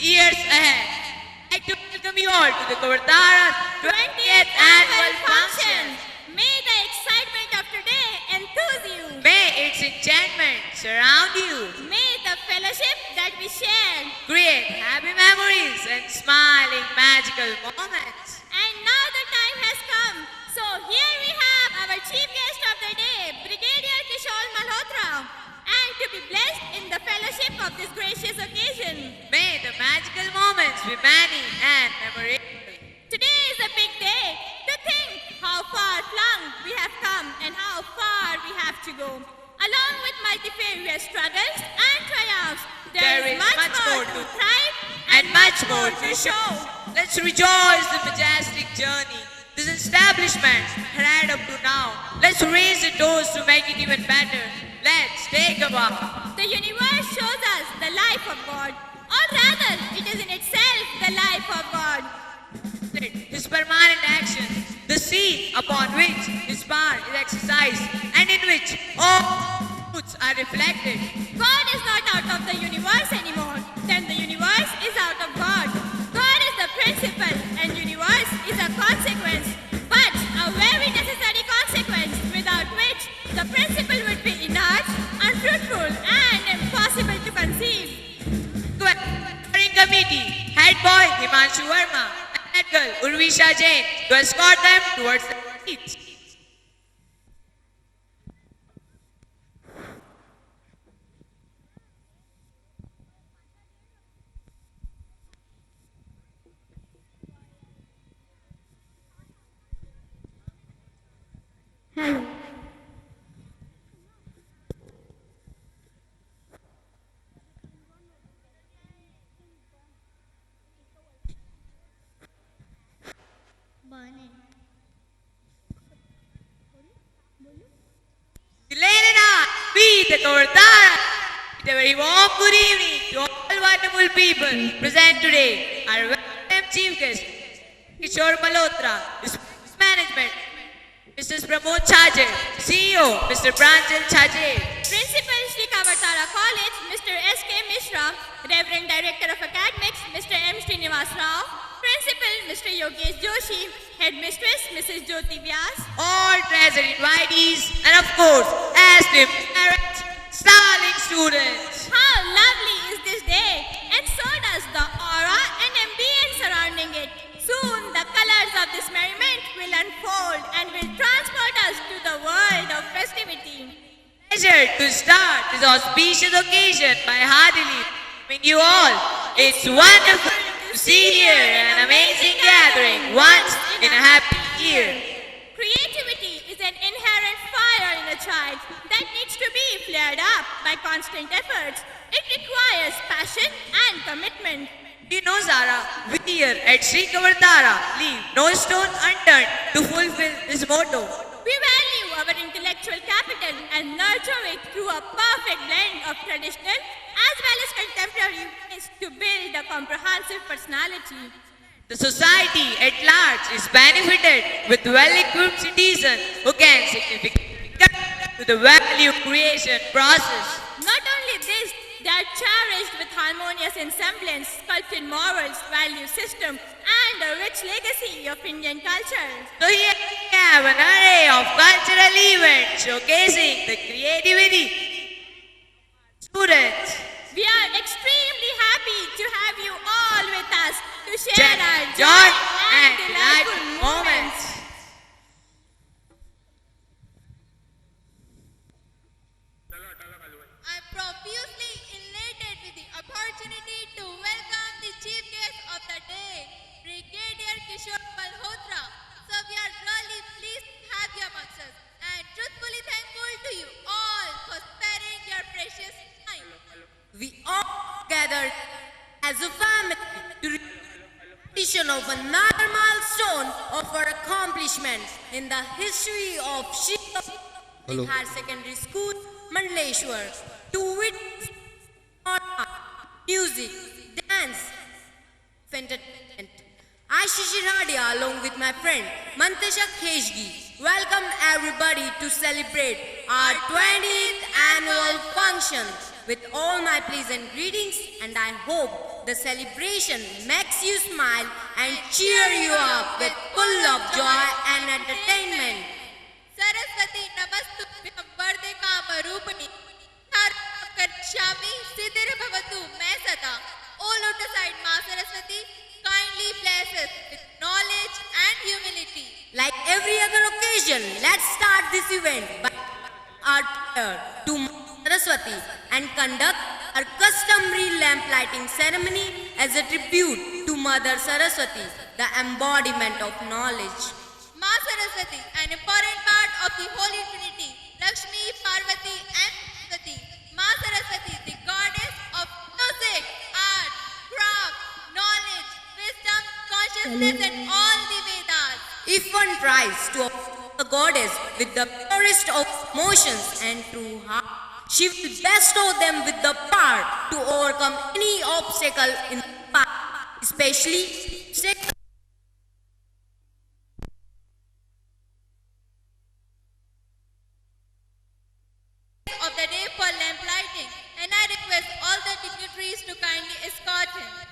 years ahead. I'd like to welcome you all to the Kavartara 20th annual function. May the excitement of today enthuse you. May its enchantment surround you. May the fellowship that we share Create happy memories and smiling magical moments. And now the time has come. So here we have our chief guest of the day, Brigadier Kishore Malhotra. And to be blessed in the fellowship of this gracious occasion. May the magical moments be many and memorable. Today is a big day. To think how far flung we have come and how far we have to go. Along with multifarious struggles and triumphs, there is much more to thrive and much more to show. Let's rejoice the majestic journey this establishment had up to now. Let's raise a toast to make it even better. Let's take a walk. The universe shows us the life of God, or rather, it is in itself the life of God. His permanent action, the sea upon which his power is exercised, and in which all truths are reflected. God is not out of the universe anymore. Then the universe is out of God. God is the principle, and universe is a consequence. But a very necessary consequence, without which the principle would be inert, unfruitful, and impossible to conceive. Steering committee, head boy Himanshu Verma, and head girl Urvisha Jain to escort them towards the seats. The Kavartara. A very warm good evening to all wonderful people present today. Our welcome chief guest, Kishore Malhotra, his management, Mrs. Pramod Chajer, CEO, Mr. Pranjal Chajer, Principal Sri Kavartara College, Mr. S.K. Mishra, Reverend Director of Academics, Mr. M. Srinivas Rao, Principal Mr. Yogesh Joshi, Headmistress Mrs. Jyoti Vyas, all present invitees, and of course, esteemed parents, starling students. How lovely is this day, and so does the aura and ambience surrounding it. Soon the colors of this merriment will unfold and will transport us to the world of festivity. Pleasure to start this auspicious occasion by heartily welcoming you all. It's wonderful to see here an amazing gathering once in a happy year. Creativity is an inherent fire in a child that needs to be flared up by constant efforts. It requires passion and commitment. You know, Zara, we here at Sri Kavartara leave no stone unturned to fulfill this motto. We value our intellectual capital and nurture it through a perfect blend of traditional as well as contemporary ways to build a comprehensive personality. The society at large is benefited with well-equipped citizens who can significantly contribute to the value creation process. Not only this, they are cherished with harmonious ensembles, sculpted morals, value system, and a rich legacy of Indian culture. So here we have an array of cultural events showcasing the creativity. Students, we are extremely happy to have you all with us to share our joy and delightful delightful moments. I'm profusely elated with the opportunity to welcome the chief guest of the day, Brigadier Kishore Malhotra. So we are really pleased to have you amongst us and truthfully thankful to you all for sparing your precious time. We all gathered as a family to recognition of another milestone of our accomplishments in the history of Higher Secondary School, Mandaleshwar, to witness art, music, dance, entertainment. I, Shishir Hadia, along with my friend Mantasha Kheshgi, welcome everybody to celebrate our 20th annual function with all my pleasant greetings, and I hope the celebration makes you smile and cheer you up with full of joy and entertainment. Saraswati Namastubhyam Varde Kamarupani Karshami Siddhir Bhavatu Mesata. O lotus-eyed Ma Saraswati, kindly bless us with knowledge and humility. Like every other occasion, let's start this event by our prayer to Saraswati and conduct our customary lamp lighting ceremony as a tribute to Mother Saraswati, the embodiment of knowledge. Ma Saraswati, an important part of the Holy Trinity, Lakshmi, Parvati and Saraswati. Ma Saraswati, the goddess of music, art, craft, knowledge, wisdom, consciousness and all the Vedas. If one tries to approach the goddess with the purest of emotions and true heart, she will bestow them with the power to overcome any obstacle in the path, especially of the day for lamp lighting, and I request all the dignitaries to kindly escort him.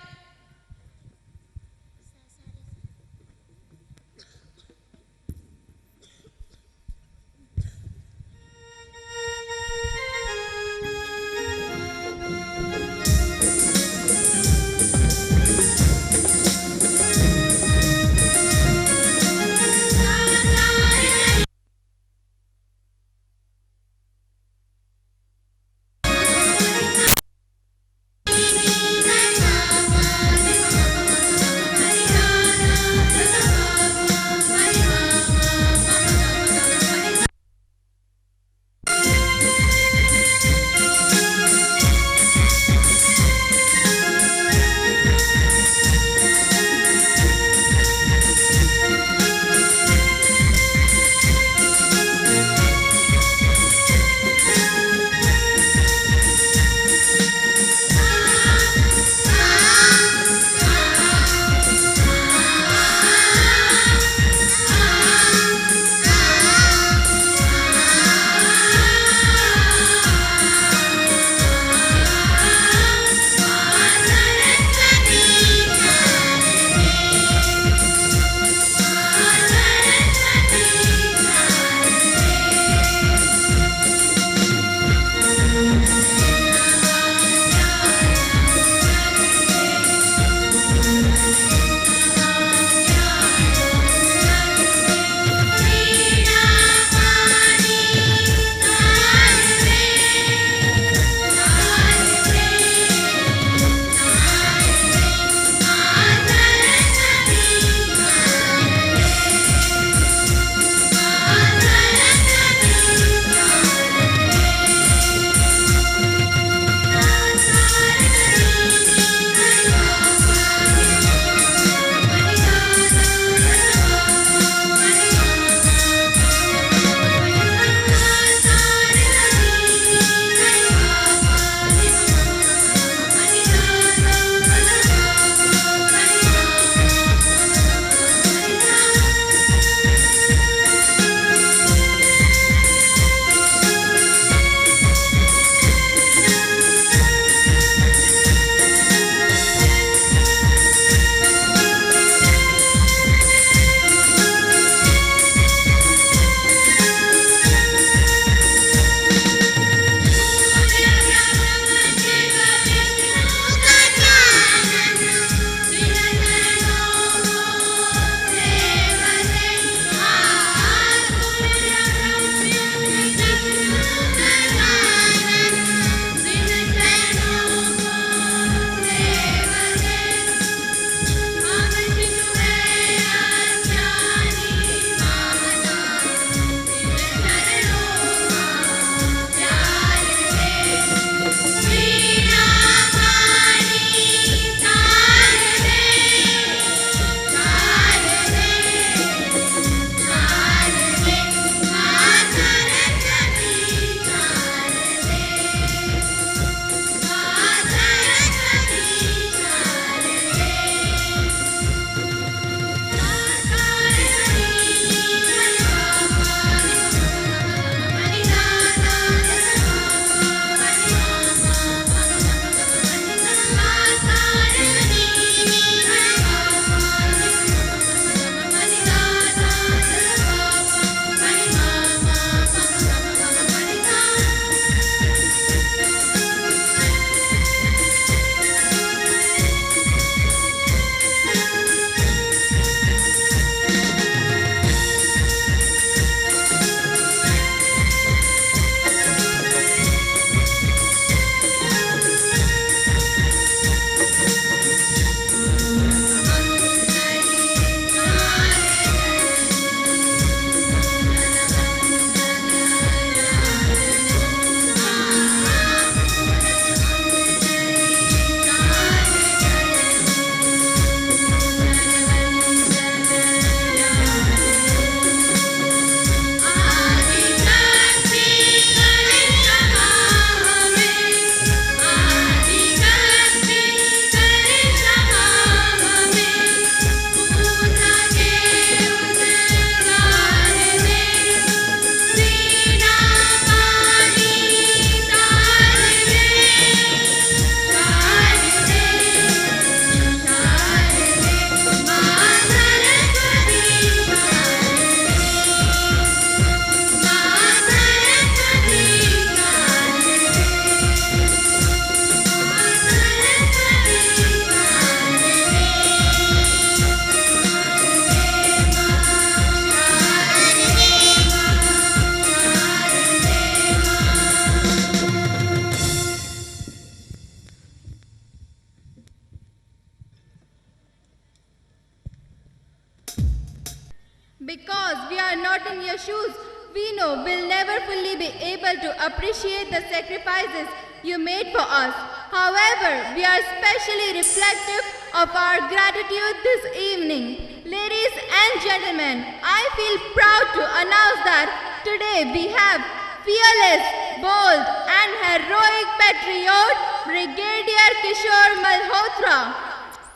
Because we are not in your shoes, we know we'll never fully be able to appreciate the sacrifices you made for us. However, we are especially reflective of our gratitude this evening. Ladies and gentlemen, I feel proud to announce that today we have fearless, bold and heroic patriot Brigadier Kishore Malhotra.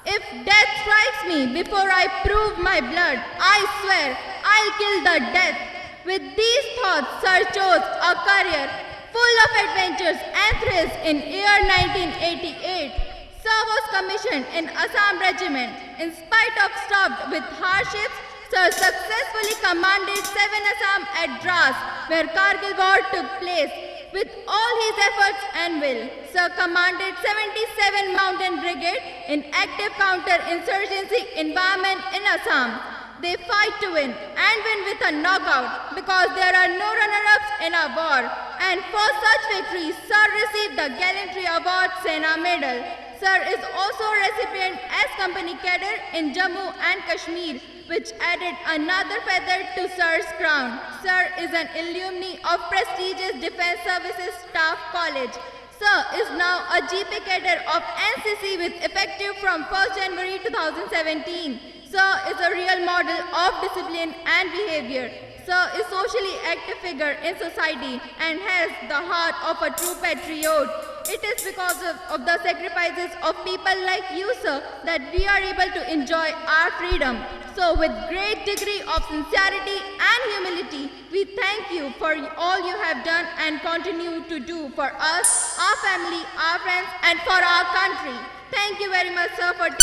If death strikes me before I prove my blood, I swear I'll kill the death. With these thoughts, Sir chose a career full of adventures and thrills in year 1988. Sir was commissioned in Assam Regiment. In spite of stopped with hardships, Sir successfully commanded 7 Assam at Dras, where Kargil War took place. With all his efforts and will, Sir commanded 77 Mountain Brigade in active counter-insurgency environment in Assam. They fight to win and win with a knockout because there are no runner-ups in a war. And for such victories, Sir received the Gallantry Award Sena Medal. Sir is also a recipient as Company Cadre in Jammu and Kashmir, which added another feather to Sir's crown. Sir is an alumni of prestigious Defence Services Staff College. Sir is now a GP cadre of NCC with effective from 1st January 2017. Sir is a real model of discipline and behavior. Sir is socially active figure in society and has the heart of a true patriot. It is because of the sacrifices of people like you, sir, that we are able to enjoy our freedom. So with great degree of sincerity and humility, we thank you for all you have done and continue to do for us, our family, our friends, and for our country. Thank you very much, sir, for